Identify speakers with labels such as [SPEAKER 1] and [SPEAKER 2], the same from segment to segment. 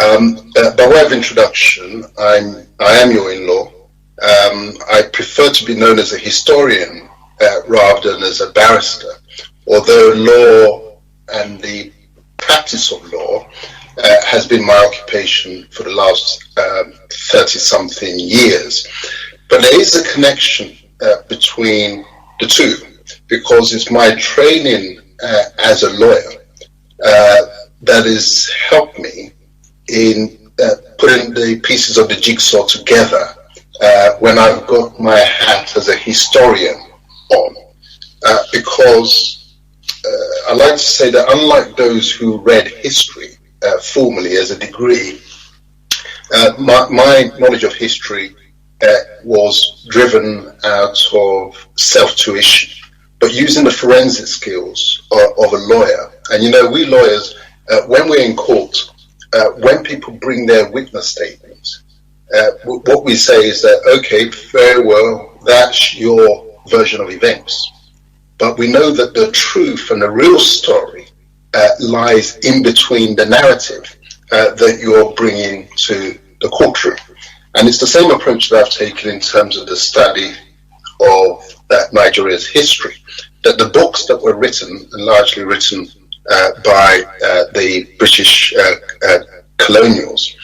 [SPEAKER 1] By way of introduction, I am your in-law. I prefer to be known as a historian rather than as a barrister, although law and the practice of law has been my occupation for the last 30-something years. But there is a connection between the two, because it's my training as a lawyer that has helped me in putting the pieces of the jigsaw together when I've got my hat as a historian on. Because I like to say that unlike those who read history formally as a degree, my knowledge of history was driven out of self-tuition, but using the forensic skills of a lawyer. And you know, we lawyers, when we're in court, when people bring their witness statements, what we say is that, okay, very well, that's your version of events. But we know that the truth and the real story lies in between the narrative that you're bringing to the courtroom. And it's the same approach that I've taken in terms of the study of Nigeria's history, that the books that were written, and largely written by the British colonials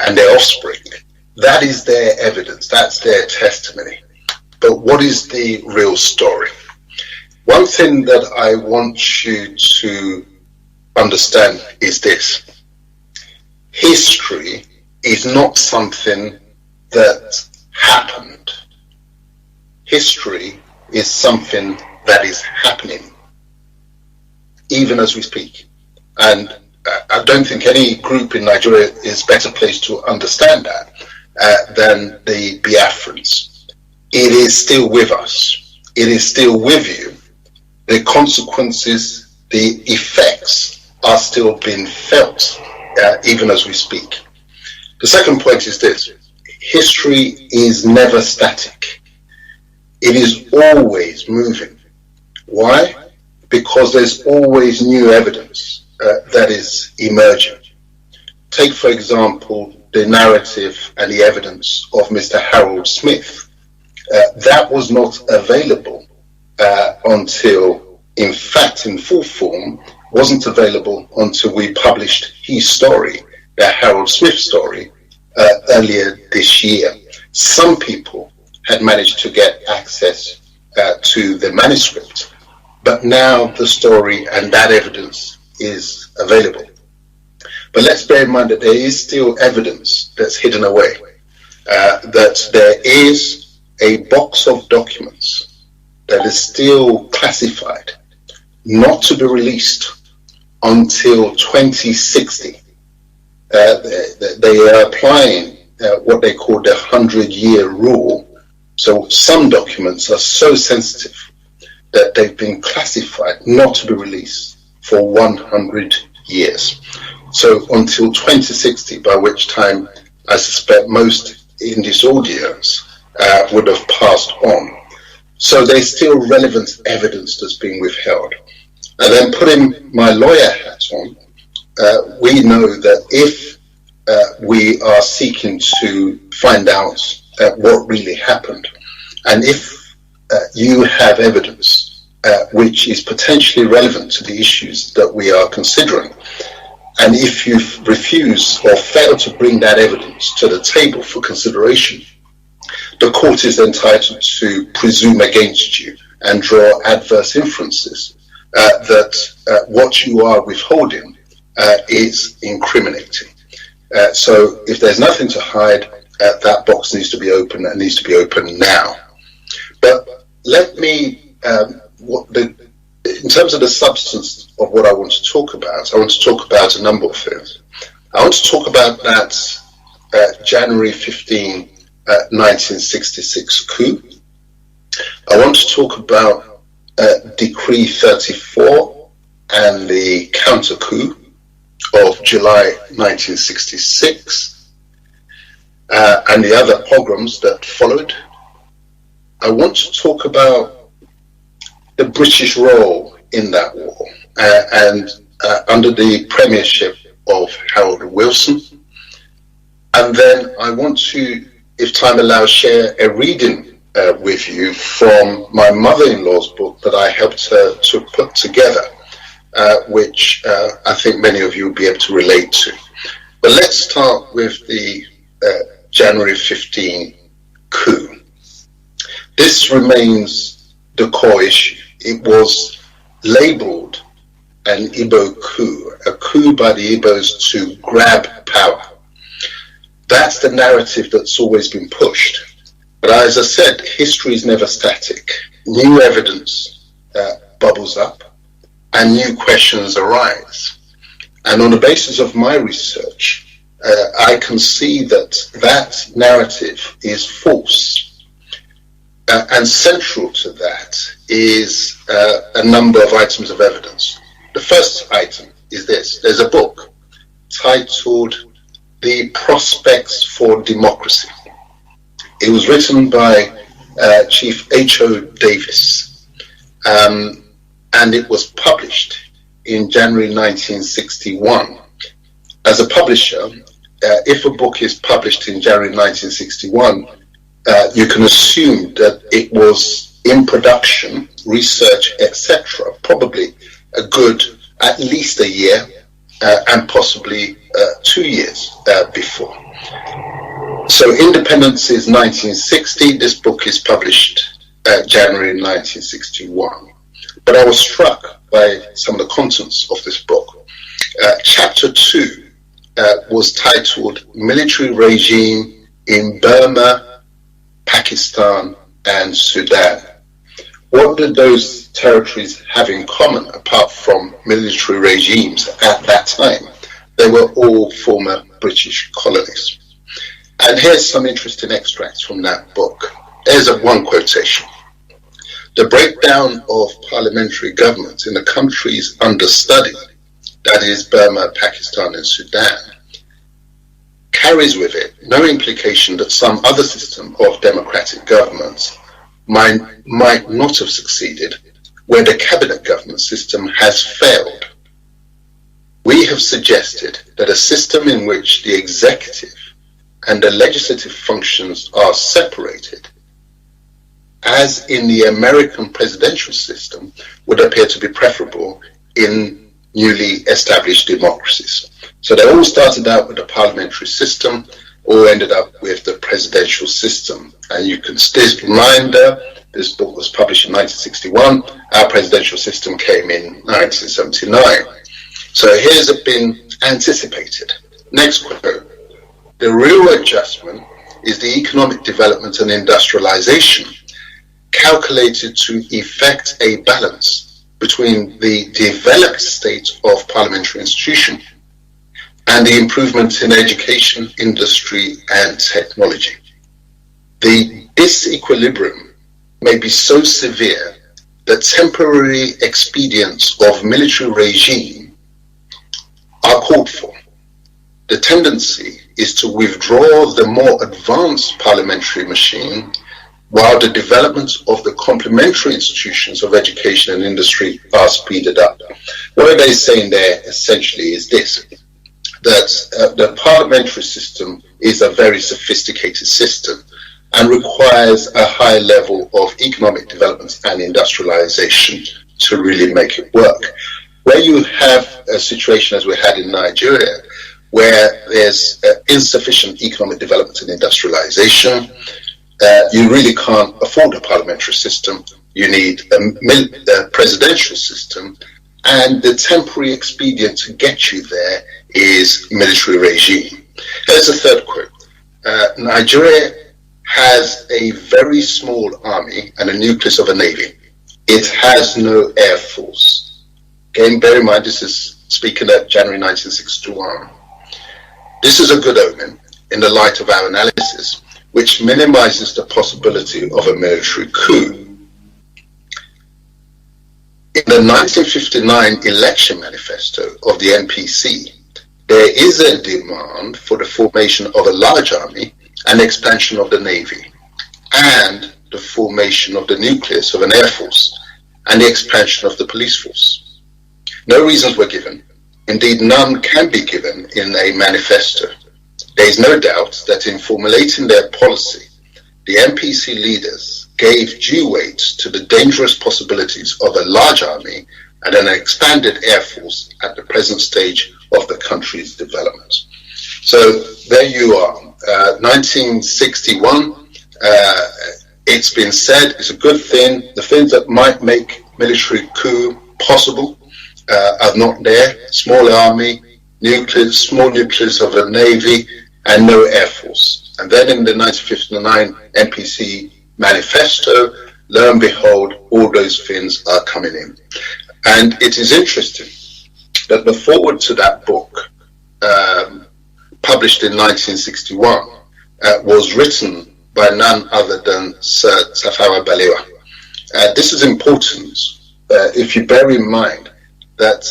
[SPEAKER 1] and their offspring, that is their evidence, that's their testimony. But what is the real story? One thing that I want you to understand is this: history is not something that happened. History is something that is happening, even as we speak. And I don't think any group in Nigeria is better placed to understand that than the Biafrans. It is still with us. It is still with you. The consequences, the effects are still being felt, even as we speak. The second point is this: history is never static. It is always moving. Why? Because there's always new evidence that is emerging. Take, for example, the narrative and the evidence of Mr. Harold Smith. That was not available until, in fact, in full form, wasn't available until we published his story, the Harold Smith story, earlier this year. Some people had managed to get access to the manuscript, but now the story and that evidence is available. But let's bear in mind that there is still evidence that's hidden away, that there is a box of documents that is still classified, not to be released until 2060. They are applying what they call the 100-year rule. So some documents are so sensitive that they've been classified not to be released for 100 years. So until 2060, by which time I suspect most in this audience would have passed on. So there's still relevant evidence that's being withheld. And then putting my lawyer hat on, we know that if we are seeking to find out what really happened, and if you have evidence which is potentially relevant to the issues that we are considering, and if you refuse or fail to bring that evidence to the table for consideration, the court is entitled to presume against you and draw adverse inferences that what you are withholding is incriminating. So if there's nothing to hide, that box needs to be open and needs to be open now. But let me, in terms of the substance of what I want to talk about, I want to talk about a number of things. I want to talk about that January 15, 1966 coup. I want to talk about Decree 34 and the counter coup of July 1966 and the other pogroms that followed. I want to talk about the British role in that war and under the premiership of Harold Wilson, And then I want to, if time allows, share a reading with you from my mother-in-law's book that I helped her to put together, which I think many of you will be able to relate to. But let's start with the January 15 coup. This remains the core issue. It was labeled an Igbo coup, a coup by the Igbos to grab power. That's the narrative that's always been pushed. But as I said, history is never static. New evidence bubbles up and new questions arise. And on the basis of my research, I can see that that narrative is false. And central to that is a number of items of evidence. The first item is this. There's a book titled The Prospects for Democracy. It was written by Chief H.O. Davis, and it was published in January 1961. As a publisher, if a book is published in January 1961, you can assume that it was in production, research, etc., probably a good at least a year and possibly 2 years before. So independence is 1960. This book is published January 1961. But I was struck by some of the contents of this book. Chapter 2 was titled Military Regime in Burma, Pakistan and Sudan. What did those territories have in common apart from military regimes at that time? They were all former British colonies. And here's some interesting extracts from that book. Here's one quotation. The breakdown of parliamentary government in the countries under study, that is Burma, Pakistan and Sudan, carries with it no implication that some other system of democratic governments might not have succeeded where the cabinet government system has failed. We have suggested that a system in which the executive and the legislative functions are separated, as in the American presidential system, would appear to be preferable in newly established democracies. So they all started out with a parliamentary system, all ended up with the presidential system. And you can still reminder, this book was published in 1961, our presidential system came in 1979. So here's been anticipated. Next quote. The real adjustment is the economic development and industrialization calculated to effect a balance between the developed state of parliamentary institution and the improvement in education, industry and technology. The disequilibrium may be so severe that temporary expedients of military regime are called for. The tendency is to withdraw the more advanced parliamentary machine while the development of the complementary institutions of education and industry are speeded up. What they're saying there essentially is this, that the parliamentary system is a very sophisticated system and requires a high level of economic development and industrialization to really make it work. Where you have a situation as we had in Nigeria, where there's insufficient economic development and industrialization, you really can't afford a parliamentary system. You need a presidential system, and the temporary expedient to get you there is military regime. Here's a third quote. Nigeria has a very small army and a nucleus of a navy. It has no air force. Again, bear in mind, this is speaking at January 1961. This is a good omen in the light of our analysis, which minimizes the possibility of a military coup. In the 1959 election manifesto of the NPC, there is a demand for the formation of a large army and expansion of the Navy, and the formation of the nucleus of an Air Force, and the expansion of the police force. No reasons were given. Indeed, none can be given in a manifesto. The there is no doubt that in formulating their policy, the MPC leaders gave due weight to the dangerous possibilities of a large army and an expanded air force at the present stage of the country's development. So there you are, 1961. It's been said it's a good thing. The things that might make military coup possible are not there. Small army, small nucleus of a navy, and no air force. And then in the 1959 MPC manifesto, lo and behold, all those things are coming in. And it is interesting that the foreword to that book, published in 1961, was written by none other than Sir Tafawa Balewa. This is important if you bear in mind that,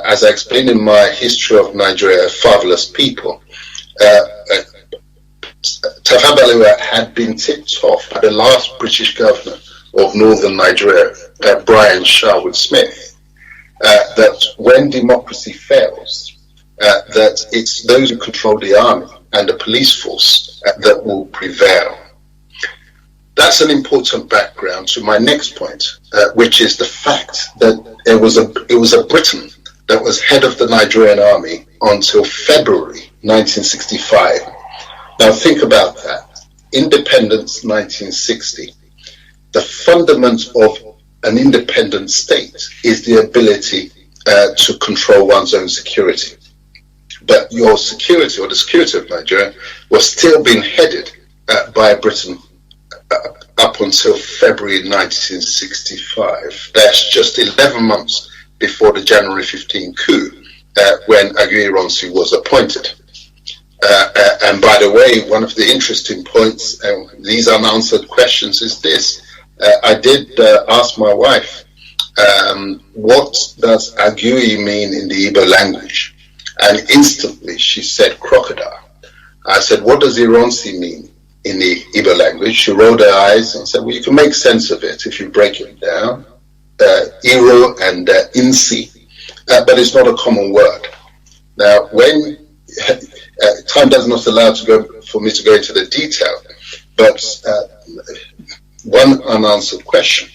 [SPEAKER 1] as I explained in my History of Nigeria, a Fatherless People, Tafawa Balewa had been tipped off by the last British governor of northern Nigeria, Brian Sherwood Smith, that when democracy fails, that it's those who control the army and the police force that will prevail. That's an important background to my next point, which is the fact that it was a Briton that was head of the Nigerian army until February 1965. Now think about that. Independence 1960. The fundament of an independent state is the ability to control one's own security. But your security, or the security of Nigeria, was still being headed by Britain up until February 1965. That's just 11 months before the January 15 coup, when Aguiyi Ironsi was appointed. And by the way, one of the interesting points, these unanswered questions, is this. I did ask my wife, what does Aguiyi mean in the Igbo language? And instantly she said crocodile. I said, what does Ironsi mean in the Igbo language? She rolled her eyes and said, well, you can make sense of it if you break it down. Iro and Insi, but it's not a common word. Now, when time does not allow for me to go into the detail, but one unanswered question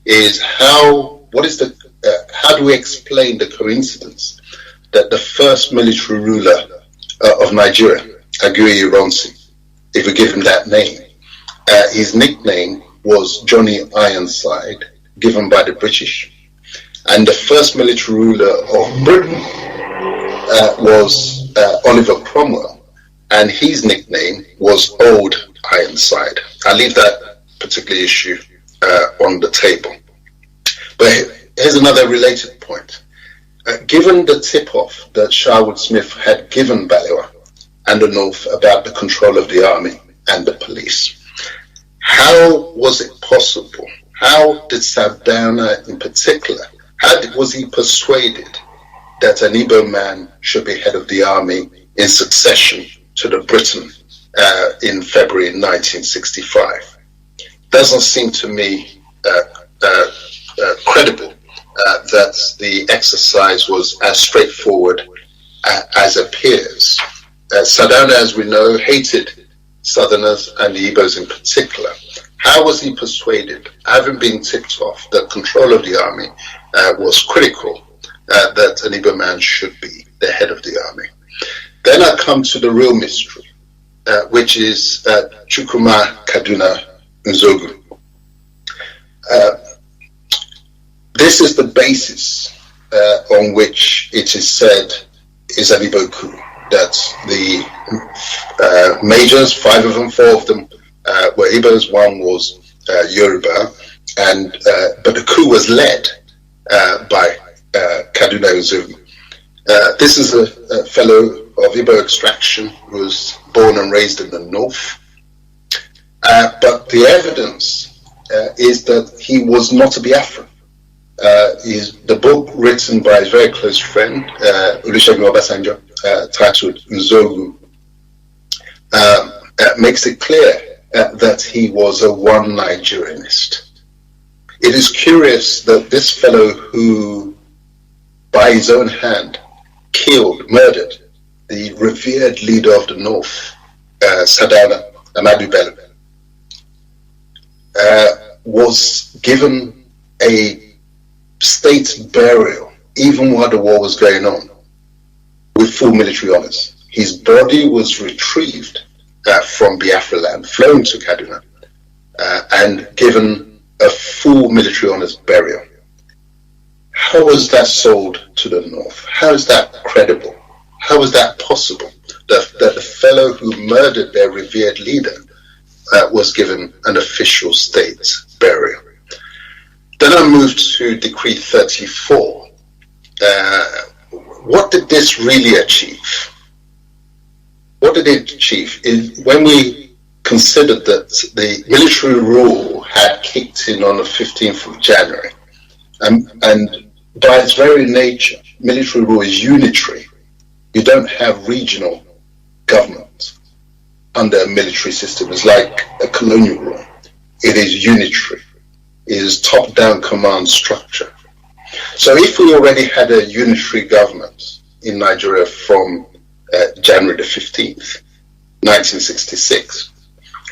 [SPEAKER 1] is how do we explain the coincidence that the first military ruler of Nigeria, Aguiyi Ironsi, if we give him that name, his nickname was Johnny Ironside, given by the British, and the first military ruler of Britain was Oliver Cromwell, and his nickname was Old Ironside. I leave that particular issue on the table. But here's another related point. Given the tip-off that Sherwood Smith had given Balewa and the North about the control of the army and the police, how was it possible? How did Sardauna in particular, was he persuaded that an Igbo man should be head of the army in succession to the Briton in February 1965? Doesn't seem to me credible that the exercise was as straightforward as appears. Sardauna, as we know, hated Southerners and the Igbos in particular. How was he persuaded, having been tipped off that control of the army was critical, that an Igbo man should be the head of the army? Then I come to the real mystery, which is Chukwuma Kaduna Nzogu. This is the basis on which it is said is an Igbo coup, that the majors, 5 of them, 4 of them were Igbos, 1 was Yoruba, but the coup was led by Kaduna Nzogu. This is a fellow of Igbo extraction who was born and raised in the north, but the evidence is that he was not a Biafran. The book written by his very close friend, Olusegun Obasanjo, titled Nzogu, makes it clear that he was a one Nigerianist. It is curious that this fellow who, by his own hand, murdered the revered leader of the North, Sadana Amadu Bello, was given a state burial even while the war was going on, with full military honors. His body was retrieved from Biafra land, flown to Kaduna, and given a full military honors burial. How was that sold to the North? How is that credible? How is that possible? That the fellow who murdered their revered leader was given an official state burial. Then I moved to Decree 34. What did this really achieve? What did it achieve? When we considered that the military rule had kicked in on the 15th of January, and by its very nature, military rule is unitary. You don't have regional government under a military system. It's like a colonial rule. It is unitary. It is top-down command structure. So if we already had a unitary government in Nigeria from January the 15th, 1966,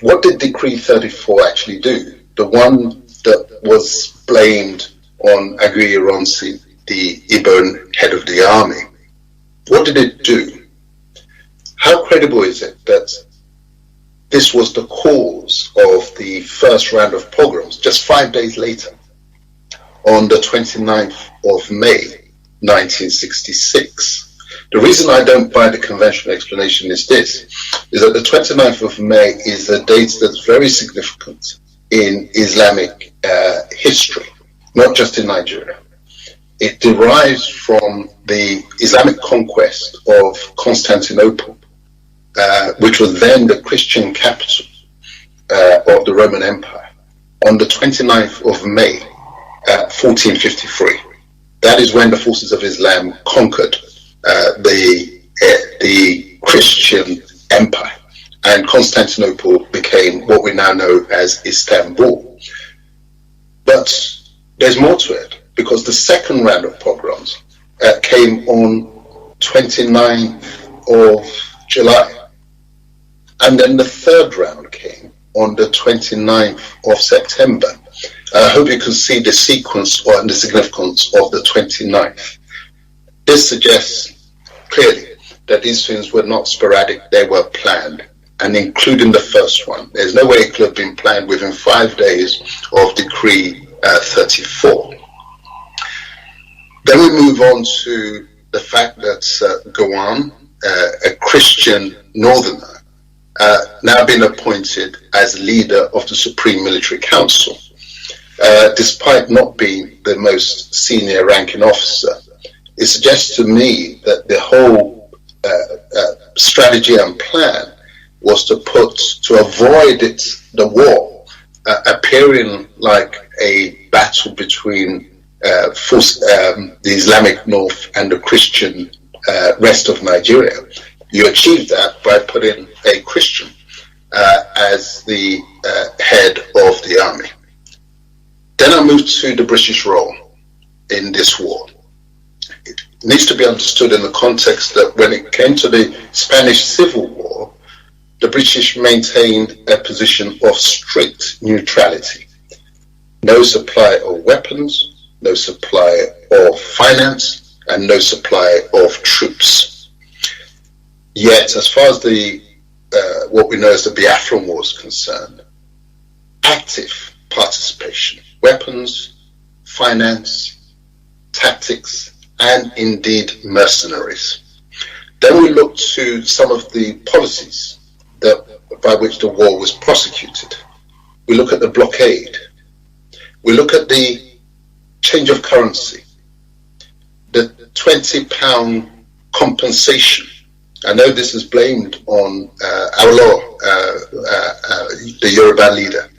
[SPEAKER 1] what did Decree 34 actually do? The one that was blamed on Aguiyi Ironsi, the Igbo head of the army. What did it do? How credible is it that this was the cause of the first round of pogroms just 5 days later, on the 29th of May, 1966? The reason I don't buy the conventional explanation is this, is that the 29th of May is a date that's very significant in Islamic history, not just in Nigeria. It derives from the Islamic conquest of Constantinople, which was then the Christian capital of the Roman Empire, on the 29th of May, 1453. That is when the forces of Islam conquered the Christian empire, and Constantinople became what we now know as Istanbul. But there's more to it, because the second round of pogroms came on 29th of July, and then the third round came on the 29th of September. I hope you can see the sequence and the significance of the 29th. This suggests clearly that these things were not sporadic, they were planned, and including the first one. There's no way it could have been planned within 5 days of Decree 34. Then we move on to the fact that Gowan, a Christian northerner, now been appointed as leader of the Supreme Military Council, despite not being the most senior ranking officer. It suggests to me that the whole strategy and plan was to avoid the war appearing like a battle between the Islamic North and the Christian rest of Nigeria. You achieved that by putting a Christian as the head of the army. Then I moved to the British role in this war. It needs to be understood in the context that when it came to the Spanish Civil War, the British maintained a position of strict neutrality. No supply of weapons, no supply of finance, and no supply of troops. Yet, as far as what we know as the Biafran War is concerned, active participation, weapons, finance, tactics, and indeed mercenaries. Then we look to some of the policies by which the war was prosecuted. We look at the blockade. We look at the change of currency, the £20 compensation. I know this is blamed on our law, the Yoruba leader,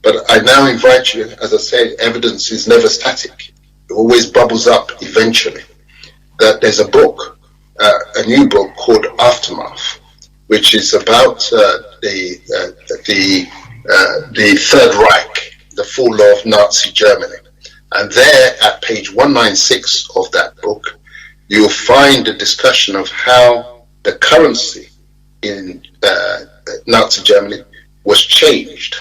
[SPEAKER 1] but I now invite you, as I say, evidence is never static. It always bubbles up eventually. That there's a book, a new book called Aftermath, which is about the Third Reich, the fall of Nazi Germany. And there, at page 196 of that book, you'll find a discussion of how the currency in Nazi Germany was changed.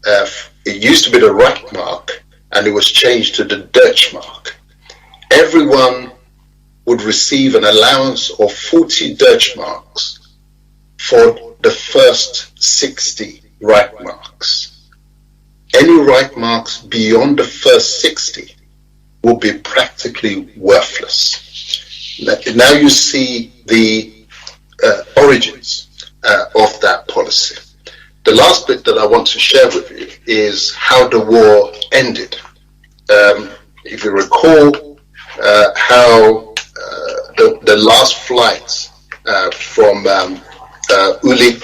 [SPEAKER 1] It used to be the Reichsmark, and it was changed to the Deutschmark. Everyone would receive an allowance of 40 Deutschmarks for the first 60 Reichsmarks. Any Reichsmarks beyond the first 60 will be practically worthless. Now you see the origins of that policy. The last bit that I want to share with you is how the war ended. If you recall how the last flight from Uli,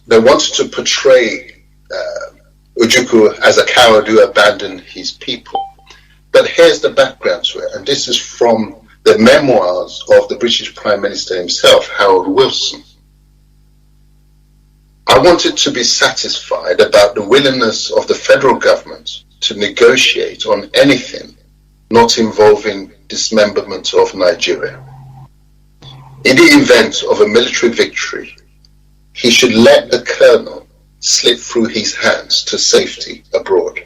[SPEAKER 1] they wanted to portray Ojukwu as a coward who abandoned his people. But here's the background to it, and this is from the memoirs of the British Prime Minister himself, Harold Wilson. I wanted to be satisfied about the willingness of the federal government to negotiate on anything not involving dismemberment of Nigeria. In the event of a military victory, he should let the colonel slip through his hands to safety abroad.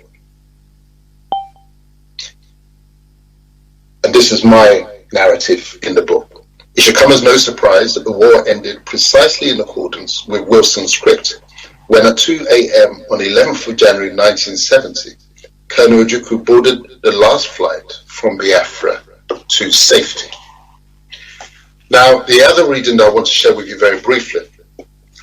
[SPEAKER 1] And this is my narrative in the book. It should come as no surprise that the war ended precisely in accordance with Wilson's script, when at 2 a.m. on 11th of January 1970, Colonel Ojukwu boarded the last flight from Biafra to safety. Now, the other reading that I want to share with you very briefly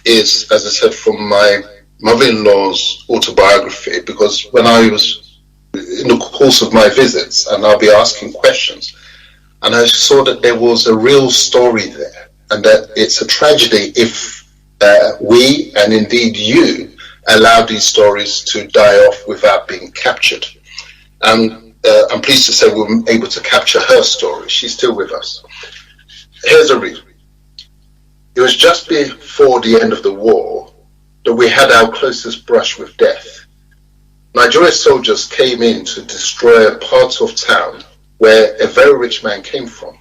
[SPEAKER 1] is, as I said, from my mother-in-law's autobiography, because when I was in the course of my visits, and I'll be asking questions, and I saw that there was a real story there, and that it's a tragedy if we, and indeed you, allow these stories to die off without being captured. And I'm pleased to say we were able to capture her story. She's still with us. Here's a reason. It was just before the end of the war that we had our closest brush with death. Nigerian soldiers came in to destroy a part of town where a very rich man came from.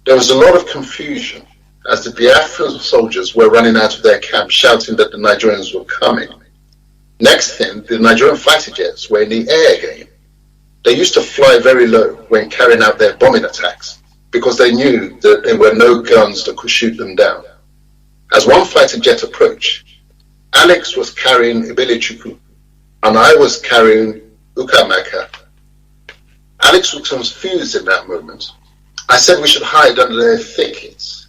[SPEAKER 1] There was a lot of confusion as the Biafran soldiers were running out of their camp shouting that the Nigerians were coming. Next thing, the Nigerian fighter jets were in the air again. They used to fly very low when carrying out their bombing attacks because they knew that there were no guns that could shoot them down. As one fighter jet approached, Alex was carrying Ebelechukwu and I was carrying Ukamaka. Alex was confused in that moment. I said we should hide under the thickets.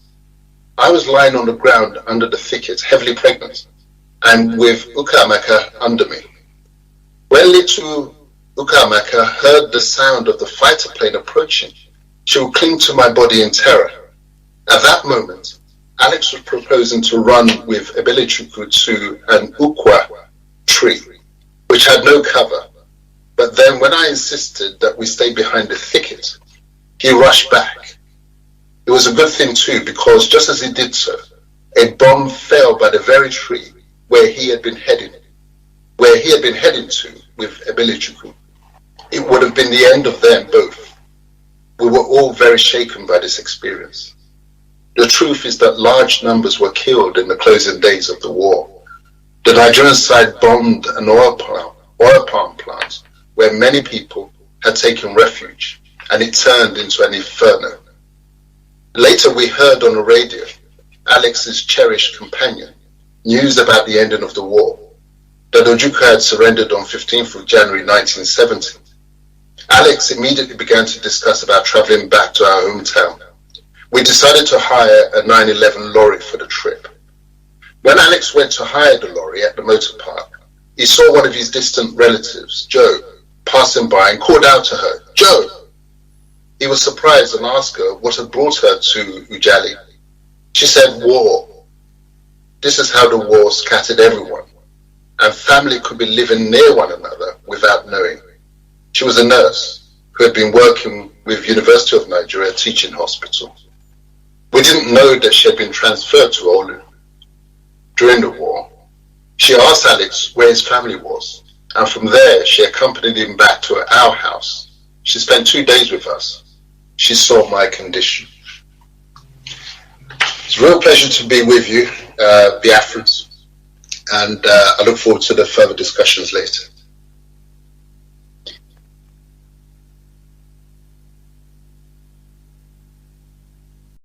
[SPEAKER 1] I was lying on the ground under the thickets, heavily pregnant, and with Ukamaka under me. When little Ukamaka heard the sound of the fighter plane approaching, she would cling to my body in terror. At that moment, Alex was proposing to run with Ebelechukwu to an ukwa tree, which had no cover. But then when I insisted that we stay behind the thicket, he rushed back. It was a good thing too, because just as he did so, a bomb fell by the very tree where he had been heading to with Ebelechukwu. It would have been the end of them both. We were all very shaken by this experience. The truth is that large numbers were killed in the closing days of the war. The Nigerian side bombed an oil palm plant where many people had taken refuge, and it turned into an inferno. Later we heard on the radio Alex's cherished companion news about the ending of the war, that Ojukwu had surrendered on 15th of January 1970. Alex immediately began to discuss about traveling back to our hometown. We decided to hire a 911 lorry for the trip. When Alex went to hire the lorry at the motor park, he saw one of his distant relatives, Joe, passing by and called out to her, "Joe!" He was surprised and asked her what had brought her to Ujali. She said, "War." This is how the war scattered everyone, and family could be living near one another without knowing. She was a nurse who had been working with University of Nigeria Teaching Hospital. We didn't know that she had been transferred to Olu during the war. She asked Alex where his family was, and from there she accompanied him back to our house. She spent 2 days with us. She saw my condition. It's a real pleasure to be with you, Biafrans, and I look forward to the further discussions later.